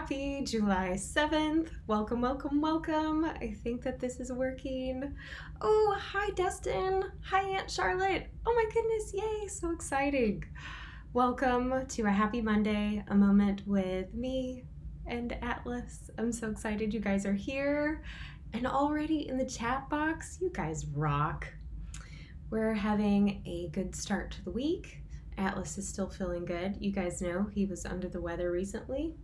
Happy July 7th. Welcome, welcome, welcome. I think that this is working. Oh, hi Dustin. Hi Aunt Charlotte. Oh my goodness, yay, so exciting. Welcome to a happy Monday, a moment with me and Atlas. I'm so excited you guys are here. And already in the chat box, you guys rock. We're having a good start to the week. Atlas is still feeling good. You guys know he was under the weather recently,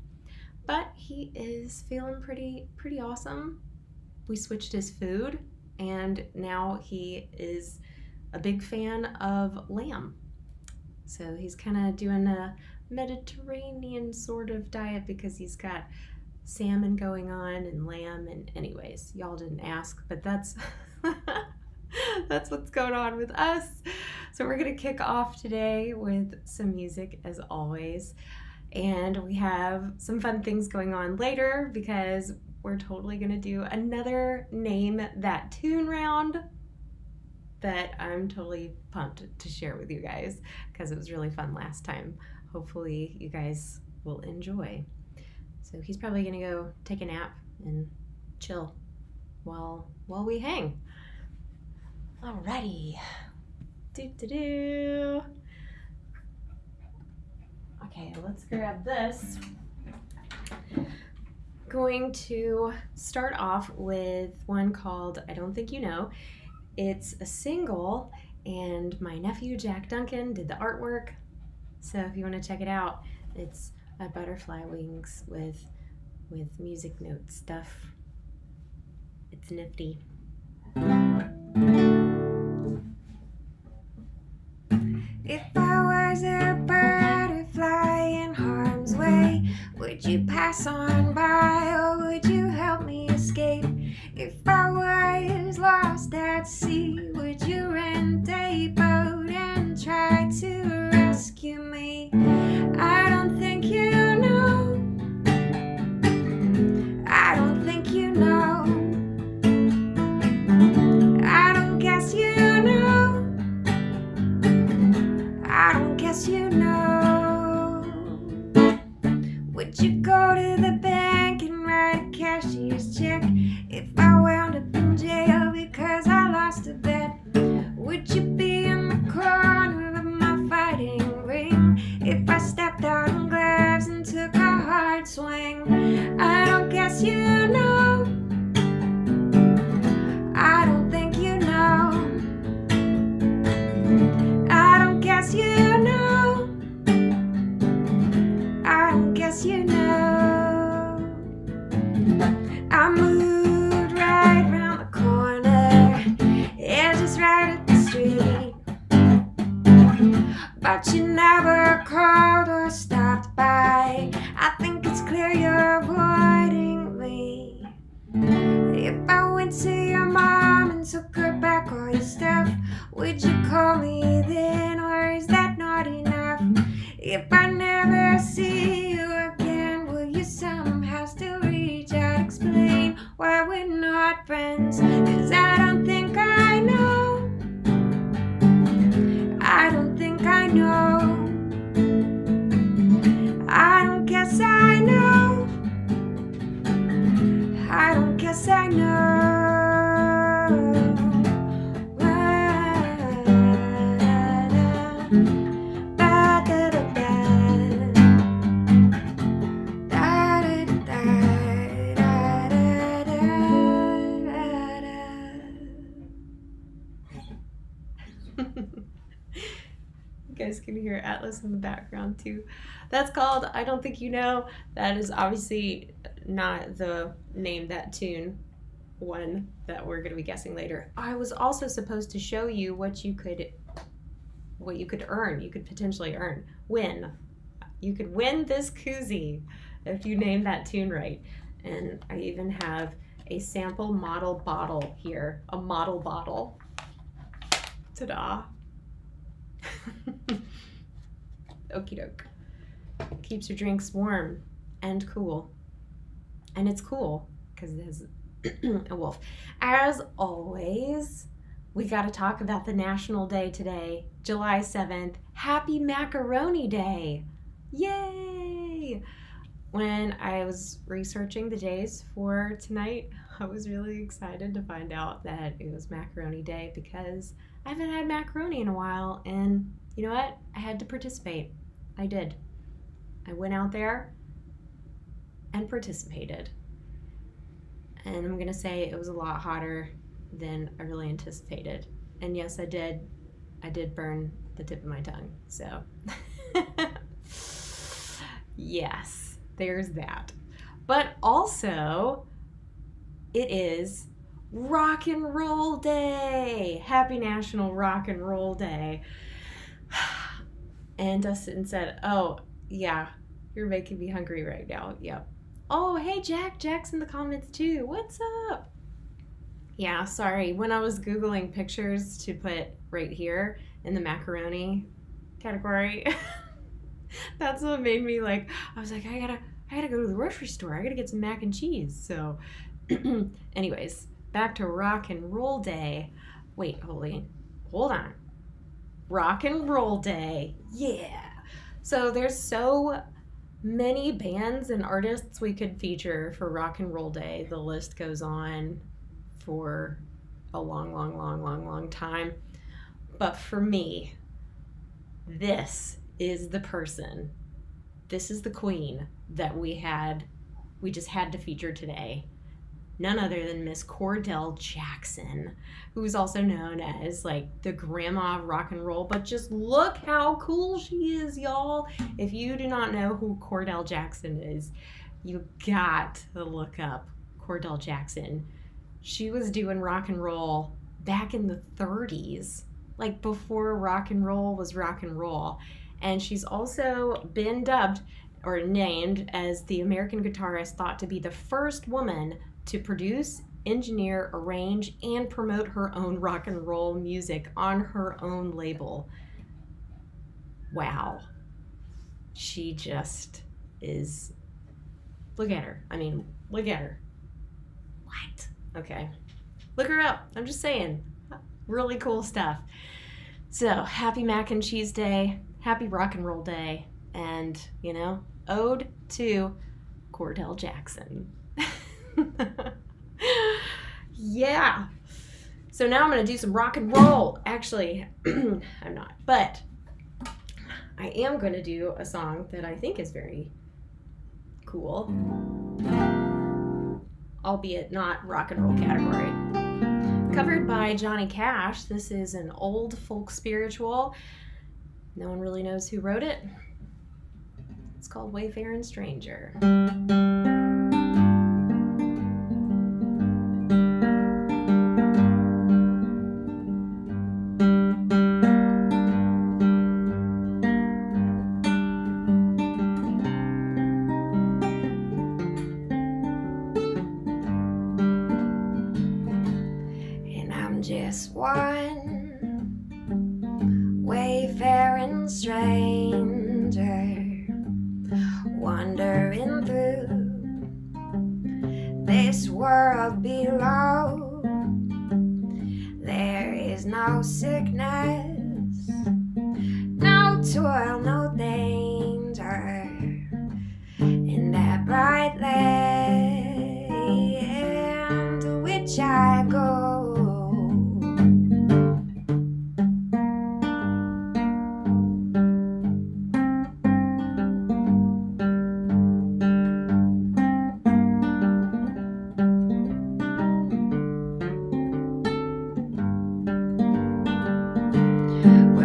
but he is feeling pretty awesome. We switched his food and now he is a big fan of lamb. So he's kind of doing a Mediterranean sort of diet because he's got salmon going on and lamb, and anyways, y'all didn't ask, but that's that's what's going on with us. So we're gonna kick off today with some music as always. And we have some fun things going on later because we're totally gonna do another Name That Tune round that I'm totally pumped to share with you guys because it was really fun last time. Hopefully you guys will enjoy. So he's probably gonna go take a nap and chill while we hang. Alrighty. Do. Okay, let's grab this. Going to start off with one called I Don't Think You Know. It's a single, and my nephew Jack Duncan did the artwork. So if you want to check it out, it's a butterfly wings with music note stuff. It's nifty. If I was a butterfly in harm's way, would you pass on by or would you help me escape? If I was lost at sea, would you rent a boat and try to rescue me? I don't think you know. I don't think you know. I don't guess you know. I don't guess you know. Would you go to the bank and write a cashier's check if I wound up in jail because I lost a bet? Would you be in the corner of my fighting ring if I stepped out in gloves and took a hard swing? I don't guess you know. I don't think you know. I don't guess you know. I don't guess you know. I moved right round the corner, yeah, just right up the street, but you never called or stopped by. I think it's clear you're avoiding me. If I went to your mom and took her back all your stuff, would you call me then, or is that not enough? If I never see you again, will you somehow still reach out, explain why we're not friends? 'Cause I don't think I know. I don't think I know. I don't guess I know. I don't guess I know. You guys can hear Atlas in the background too. That's called I Don't Think You Know. That is obviously not the Name That Tune one that we're going to be guessing later. I was also supposed to show you what you could earn. You could potentially win. You could win this koozie if you name that tune right. And I even have a sample model bottle here, a model bottle. Ta-da. Okie doke. Keeps your drinks warm and cool. And it's cool because it has a wolf. As always, we got to talk about the national day today, July 7th. Happy Macaroni Day. Yay! when I was researching the days for tonight, I was really excited to find out that it was macaroni day because I haven't had macaroni in a while, and you know what? I had to participate. I did. I went out there and participated. And I'm going to say it was a lot hotter than I really anticipated. And yes, I did burn the tip of my tongue. So, yes, there's that. But also, it is Rock and Roll Day. Happy National Rock and Roll Day. And Dustin said, oh, yeah, you're making me hungry right now. Yep. Oh, hey, Jack. Jack's in the comments too. What's up? Yeah, sorry. When I was Googling pictures to put right here in the macaroni category, that's what made me like, I was like, I gotta go to the grocery store. I gotta get some mac and cheese. So, anyways, back to Rock and Roll Day. Wait, hold on. Rock and Roll Day. Yeah. So there's so many bands and artists we could feature for Rock and Roll Day. The list goes on for a long time. But for me, this is the person. This is the queen that we just had to feature today. None other than Miss Cordell Jackson, who's also known as like the grandma of rock and roll. But just look how cool she is, y'all. If you do not know who Cordell Jackson is, you got to look up Cordell Jackson. She was doing rock and roll back in the 30s, like before rock and roll was rock and roll. And she's also been dubbed or named as the American guitarist thought to be the first woman to produce, engineer, arrange, and promote her own rock and roll music on her own label. Wow. She just is... Look at her. I mean, look at her. What? Okay. Look her up. I'm just saying. Really cool stuff. So, happy Mac and Cheese Day. Happy Rock and Roll Day. And, you know, ode to Cordell Jackson. Yeah. So now I'm going to do some rock and roll. Actually, I'm not. But I am going to do a song that I think is very cool. Albeit not rock and roll category. Covered by Johnny Cash. This is an old folk spiritual. No one really knows who wrote it. It's called Wayfarin' Stranger. Just one wayfaring stranger wandering through this world below. There is no sickness, no toil, no danger in that bright land to which I go.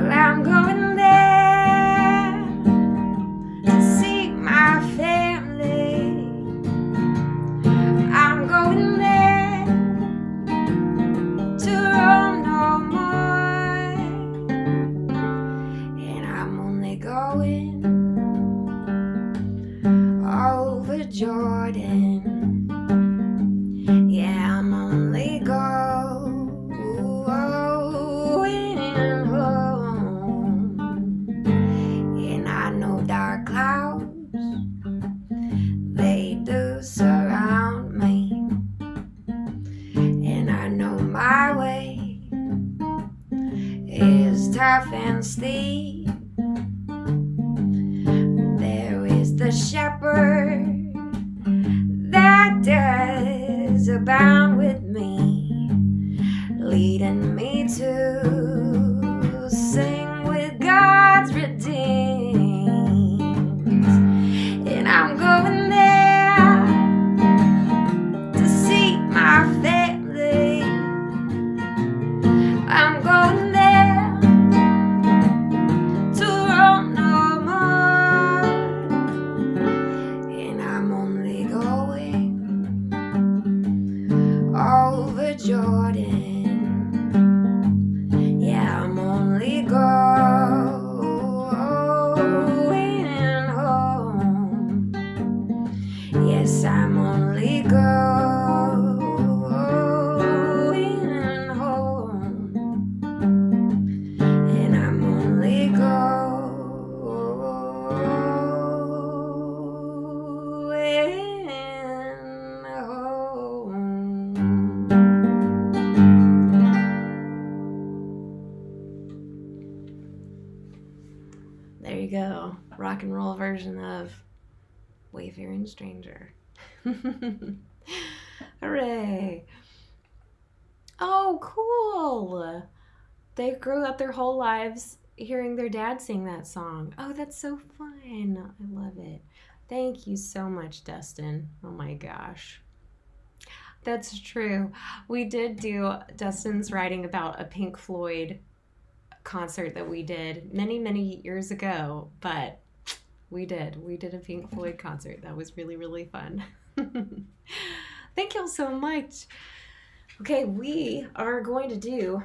I'm going there to see my family. I'm going there to roam no more. And I'm only going over Jordan. Yeah, I'm only going dark clouds, they do surround me, and I know my way is tough and steep. There is the shepherd bound with me, leading me to sing with God's redeemed. And I'm going there to see my family. I'm going there to roam no more. And I'm only going over Jordan. Yeah, I'm only going home. Yes, I'm only going home. And I'm only going home. There you go. Rock and roll version of Wayfaring Stranger. Hooray. Oh, cool. They grew up their whole lives hearing their dad sing that song. Oh, that's so fun. I love it. Thank you so much, Dustin. Oh my gosh. That's true. We did do, Dustin's writing about a Pink Floyd concert that we did many, many years ago, but we did a Pink Floyd concert. That was really, really fun. Thank you all so much. Okay, we are going to do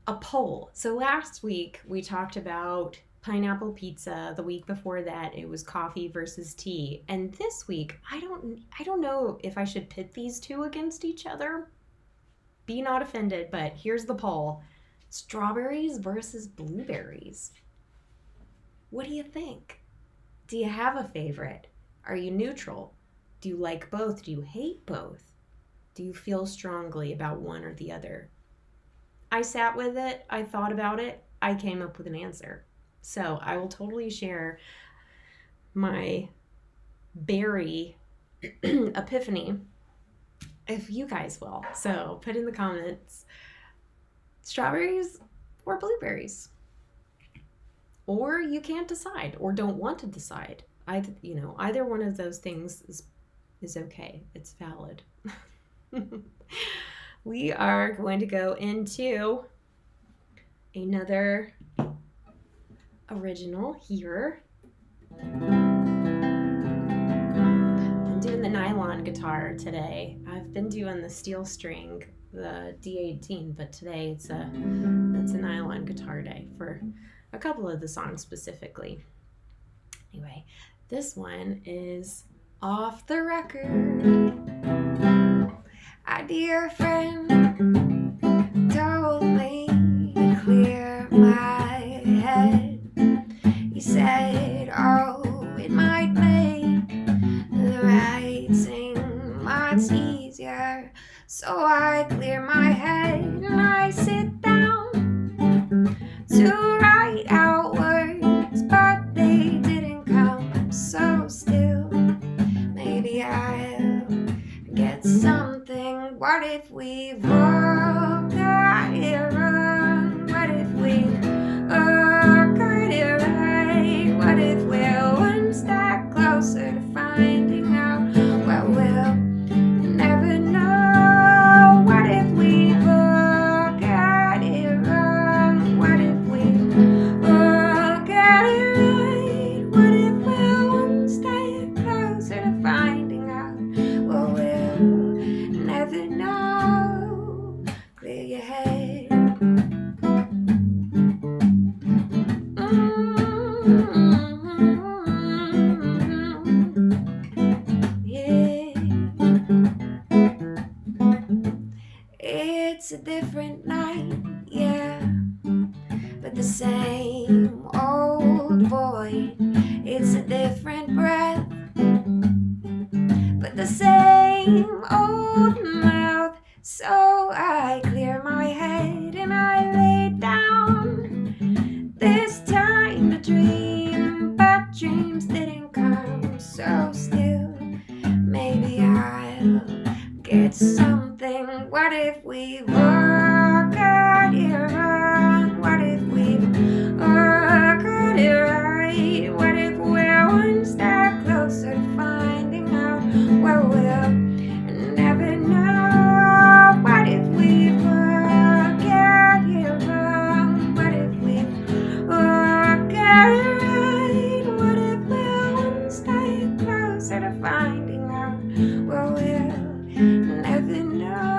a poll. So last week we talked about pineapple pizza. The week before that it was coffee versus tea. And this week I don't know if I should pit these two against each other. Be not offended, but here's the poll. Strawberries versus blueberries. What do you think? Do you have a favorite? Are you neutral? Do you like both? Do you hate both? Do you feel strongly about one or the other? I sat with it. I thought about it. I came up with an answer. So I will totally share my berry epiphany if you guys will. So put in the comments, strawberries or blueberries. Or you can't decide or don't want to decide. Either one of those things is okay. It's valid. We are going to go into another original here. I'm doing the nylon guitar today. I've been doing the steel string, the D18, but today it's a nylon guitar day for a couple of the songs specifically. Anyway, this one is Off the Record. A dear friend told me to clear my head. He said, oh, it might make the writing much easier. So I clear my head and I sit down to write out words, but they didn't come. So still, maybe I'll get something. What if we've all got it wrong? What if we all got it right? What if we're one step closer to finding out? Well, we'll never know. What if we've all got it wrong? What if we all got it right? What if we're one step closer to finding out? Well, we'll never know. Clear your head. Yeah. It's a different night, yeah, but the same old void. It's a different breath, but the same old mouth. So I clear my head and I lay down. This time to dream, but dreams didn't come. So still, maybe I'll get something. What if we all got it wrong? What if we all got it right? What if we're one step closer to finding out where we'll never know? What if we all got it wrong? What if we all got it right? What if we're one step closer to finding out where we'll never know?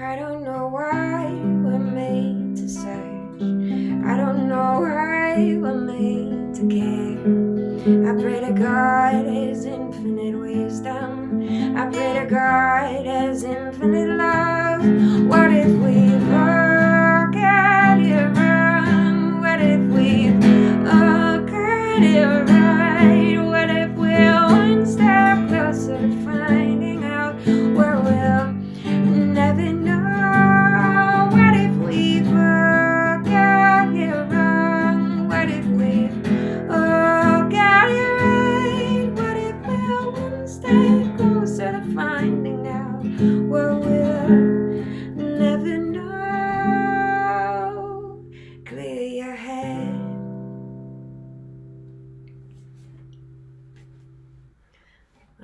I don't know why we're made to search. I don't know why we're made to care. I pray to God His infinite wisdom. I pray to God His infinite love. What if we've all got it wrong? What if we've all got it right? What if we're one step closer to finding out where we'll never know? What if we've all got it wrong? What if we've all got it right? What if we're one step closer to finding out where we'll never know? Clear your head.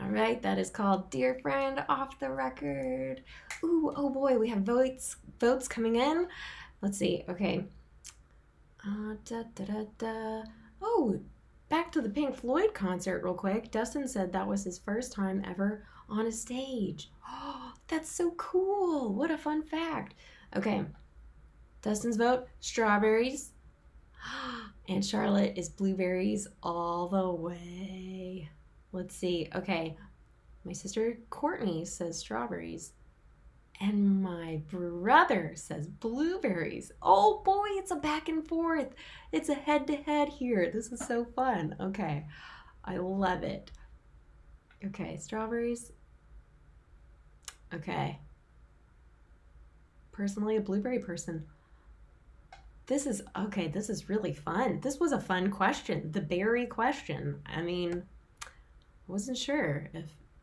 All right, that is called Dear Friend Off the Record. Ooh, oh boy, we have votes coming in. Let's see, okay. Oh, back to the Pink Floyd concert real quick. Dustin said that was his first time ever on a stage. Oh, that's so cool. What a fun fact. Okay, Dustin's vote, strawberries. And Charlotte is blueberries all the way. Let's see. Okay, my sister Courtney says strawberries. And my brother says blueberries. Oh boy, it's a back and forth. It's a head-to-head here. This is so fun. Okay, I love it. Okay, strawberries. Okay. Personally, a blueberry person. This is really fun. This was a fun question. The berry question. I mean, I wasn't sure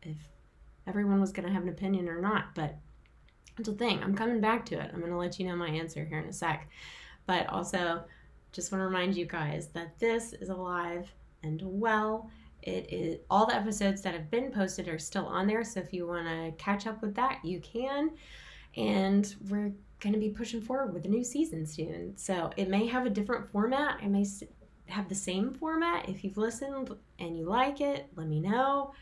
if everyone was going to have an opinion or not, but that's the thing. I'm coming back to it. I'm going to let you know my answer here in a sec. But also, just want to remind you guys that this is alive and well. It is all the episodes that have been posted are still on there. So if you want to catch up with that, you can. And we're going to be pushing forward with a new season soon. So it may have a different format. I may have the same format. If you've listened and you like it, let me know.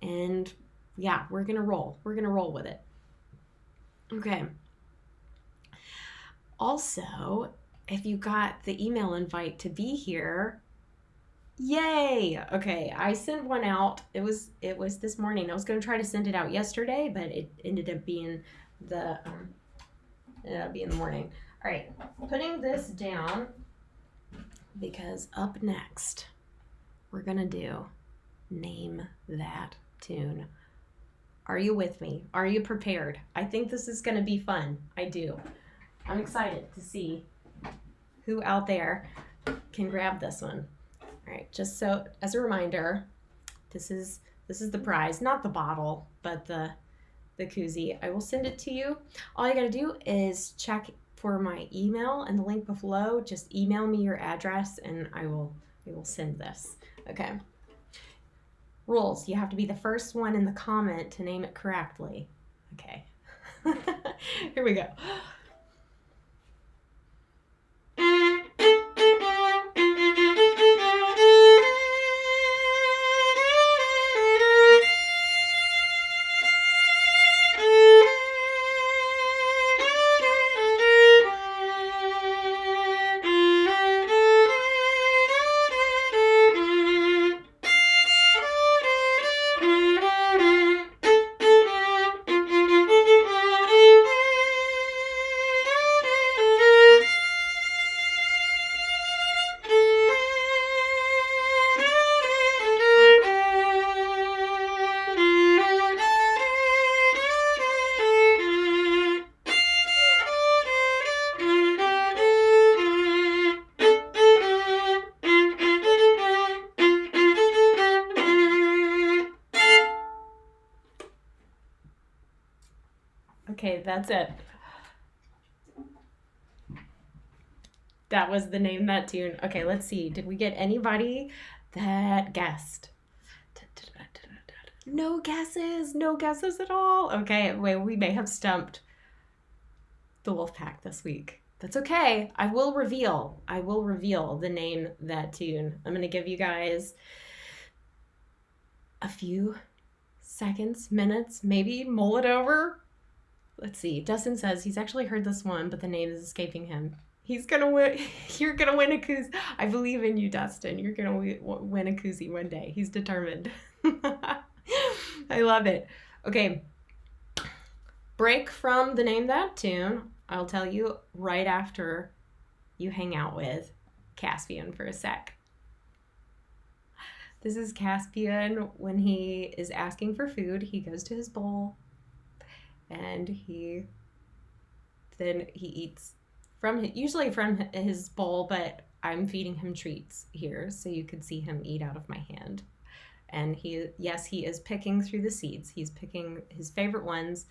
And yeah, we're going to roll. We're going to roll with it. Okay. Also, if you got the email invite to be here, yay! Okay, I sent one out. It was this morning. I was going to try to send it out yesterday, but it ended up being the morning. All right, putting this down because up next we're gonna do Name That Tune. Are you with me? Are you prepared? I think this is gonna be fun. I do. I'm excited to see who out there can grab this one. All right, just so as a reminder, this is the prize, not the bottle, but the koozie. I will send it to you. All you got to do is check for my email and the link below. Just email me your address and I will send this. Okay. Rules. You have to be the first one in the comment to name it correctly. Okay. Here we go. Okay, that's it. That was the name of that tune. Okay, let's see. Did we get anybody that guessed? No guesses. No guesses at all. Okay, wait, we may have stumped the Wolfpack this week. That's okay. I will reveal the name of that tune. I'm going to give you guys a few seconds, minutes, maybe mull it over. Let's see. Dustin says he's actually heard this one, but the name is escaping him. He's gonna win. You're gonna win a koozie. I believe in you, Dustin. You're gonna win a koozie one day. He's determined. I love it. Okay. Break from the name of that tune. I'll tell you right after you hang out with Caspian for a sec. This is Caspian when he is asking for food. He goes to his bowl and he eats usually from his bowl, but I'm feeding him treats here so you could see him eat out of my hand. And he is picking through the seeds. He's picking his favorite ones.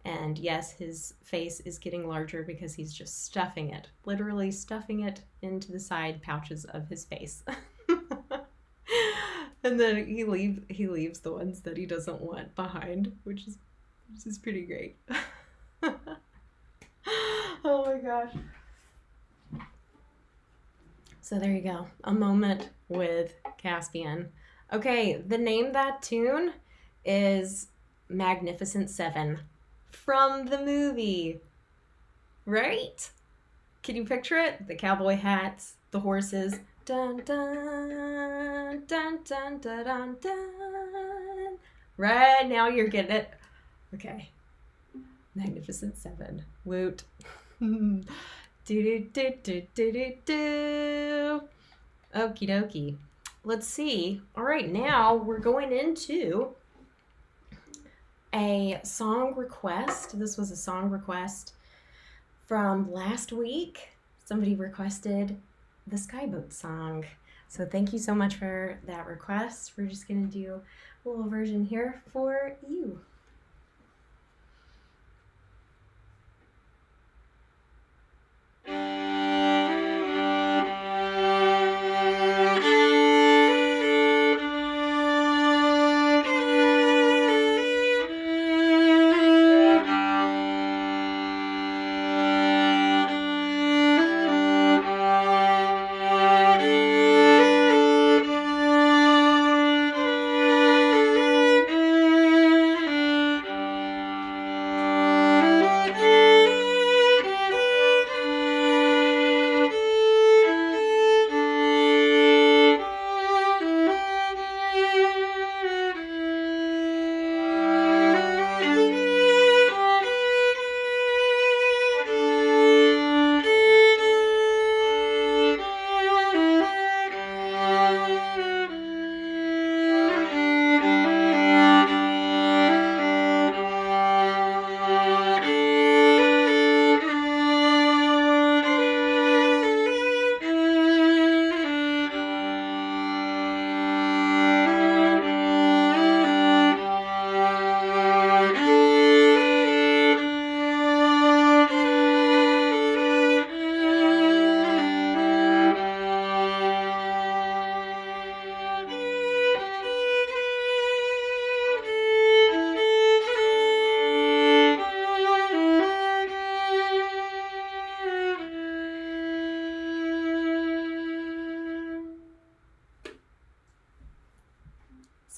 And yes, his face is getting larger because he's just stuffing it, literally stuffing it into the side pouches of his face. And then he leaves the ones that he doesn't want behind, which is pretty great. Oh my gosh. So there you go. A moment with Caspian. Okay, the name of that tune is Magnificent Seven from the movie. Right? Can you picture it? The cowboy hats, the horses. Dun dun dun dun dun dun dun. Right now you're getting it. Okay. Magnificent Seven. Woot. Do do do do do do do. Okie dokie. Let's see. All right, now we're going into a song request. This was a song request from last week. Somebody requested the Skyboat song. So thank you so much for that request. We're just going to do a little version here for you.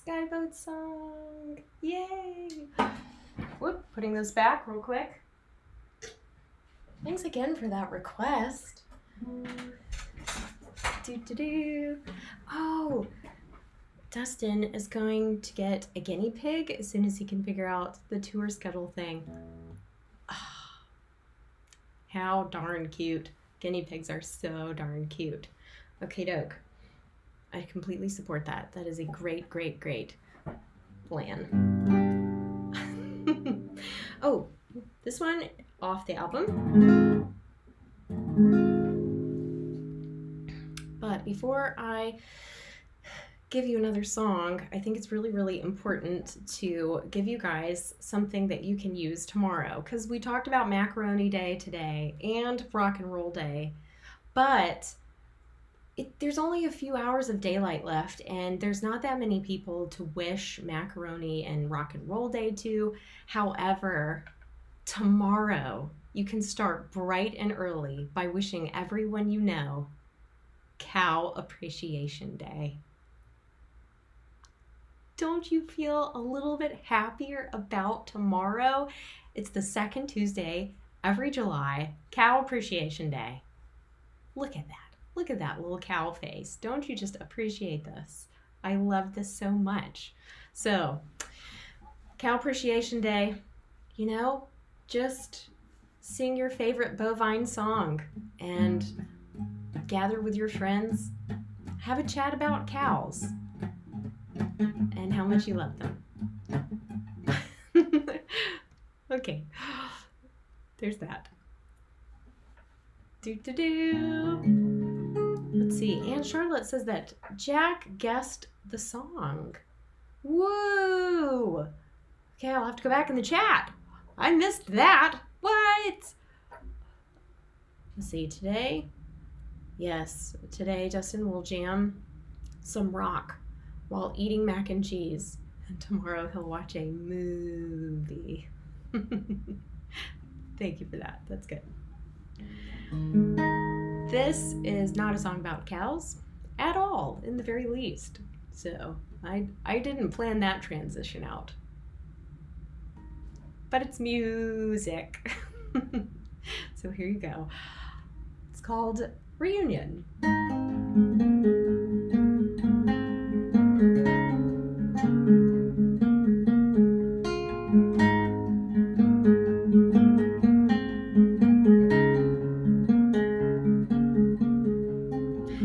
Skyboat song. Yay. Whoop, putting this back real quick. Thanks again for that request. Oh, Dustin is going to get a guinea pig as soon as he can figure out the tour schedule thing. How darn cute. Guinea pigs are so darn cute. Okay, doke. I completely support that. That is a great, great, great plan. Oh, this one off the album. But before I give you another song, I think it's really, really important to give you guys something that you can use tomorrow, because we talked about Macaroni Day today and Rock and Roll Day, but there's only a few hours of daylight left, and there's not that many people to wish Macaroni and Rock and Roll Day to. However, tomorrow you can start bright and early by wishing everyone you know Cow Appreciation Day. Don't you feel a little bit happier about tomorrow? It's the second Tuesday every July, Cow Appreciation Day. Look at that. Look at that little cow face. Don't you just appreciate this? I love this so much. So, Cow Appreciation Day, just sing your favorite bovine song and gather with your friends. Have a chat about cows and how much you love them. Okay, there's that. Let's see. Aunt Charlotte says that Jack guessed the song. Woo! Okay, I'll have to go back in the chat. I missed that. What? Let's see. Today, Justin will jam some rock while eating mac and cheese. And tomorrow he'll watch a movie. Thank you for that. That's good. This is not a song about cows at all, in the very least. So I didn't plan that transition out. But it's music. So here you go. It's called Reunion.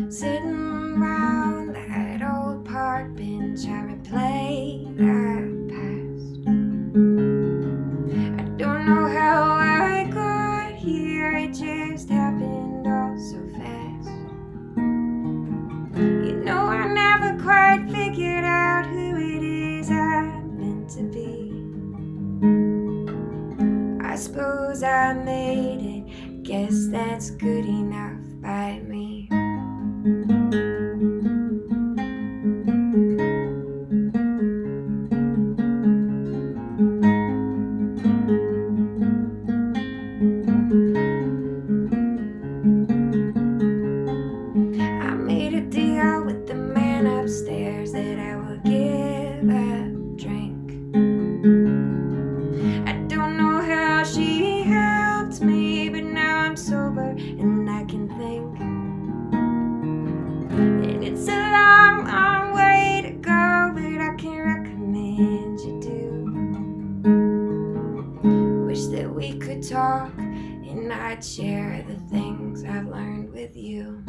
Sitting round that old park bench, I replay that past. I don't know how I got here, it just happened all so fast. I never quite figured out who it is I'm meant to be. I suppose I made it, guess that's good enough by me. I made a deal with the man upstairs that I would give a drink. I don't know how she helped me, but now I'm sober and I can think. And it's a long, long way to go, but I can recommend you do. Wish that we could talk and I'd share the things I've learned with you.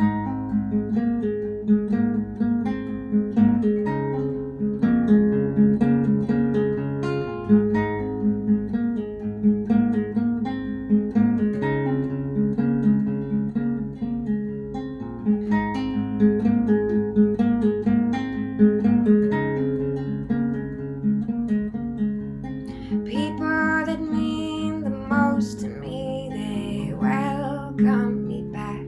People that mean the most to me, they welcome me back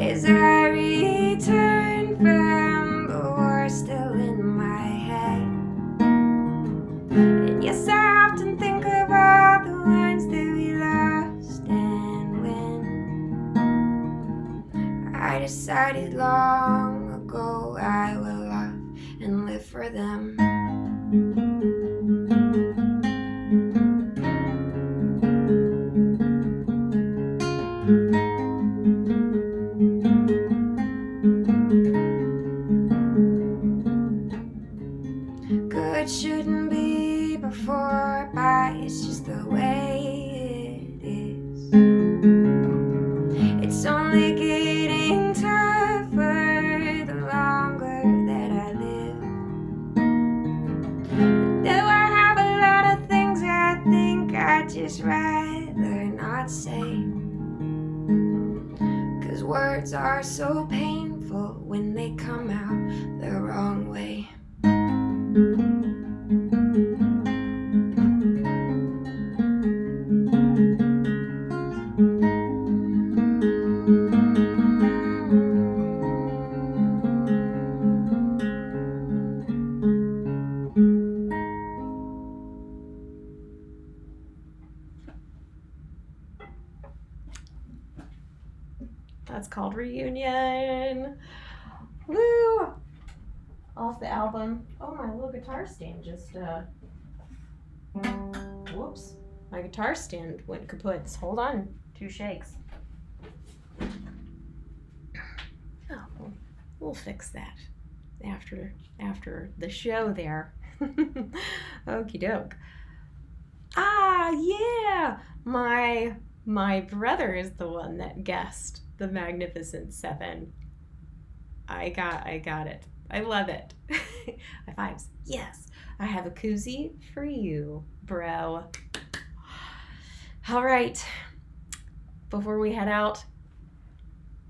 as I return from the war still in my head. And yes, I often think of all the ones that we lost and when I decided long ago I will love and live for them. Good shouldn't be before but it's just the way it is. It's only getting tougher the longer that I live. Though I have a lot of things I think I'd just rather not say, 'cause words are so painful when they come out the wrong way. That's called Reunion. Woo! Off the album. Oh, my little guitar stand just, whoops. My guitar stand went kaput. Hold on. 2 shakes. Oh, we'll fix that after the show there. Okie doke. Ah, yeah! My brother is the one that guessed the Magnificent Seven. I got it. I love it. High fives. Yes. I have a koozie for you, bro. All right. Before we head out,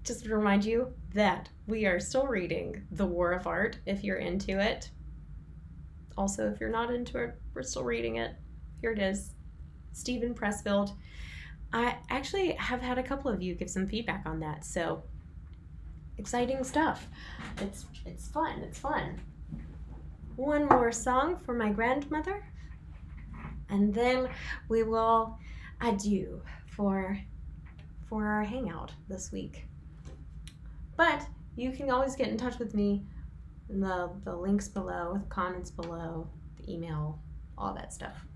just to remind you that we are still reading The War of Art if you're into it. Also, if you're not into it, we're still reading it. Here it is. Stephen Pressfield. I actually have had a couple of you give some feedback on that, so exciting stuff. It's fun. It's fun. One more song for my grandmother, and then we will adieu for our hangout this week. But you can always get in touch with me in the links below, the comments below, the email, all that stuff.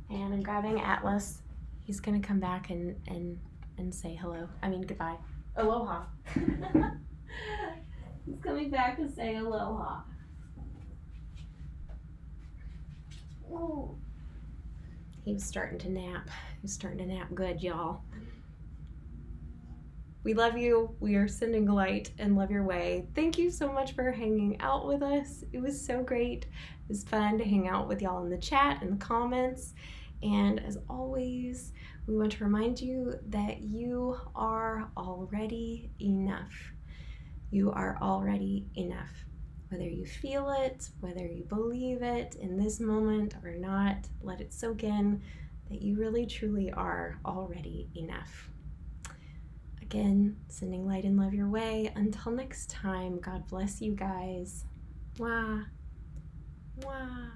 And I'm grabbing Atlas. He's gonna come back and say hello. I mean goodbye. Aloha. He's coming back to say aloha. Ooh. He was starting to nap. He was starting to nap good, y'all. We love you. We are sending light and love your way. Thank you so much for hanging out with us. It was so great. It was fun to hang out with y'all in the chat and the comments. And as always, we want to remind you that you are already enough. You are already enough. Whether you feel it, whether you believe it in this moment or not, let it soak in that you really truly are already enough. Again, sending light and love your way. Until next time, God bless you guys. Mwah. Mwah.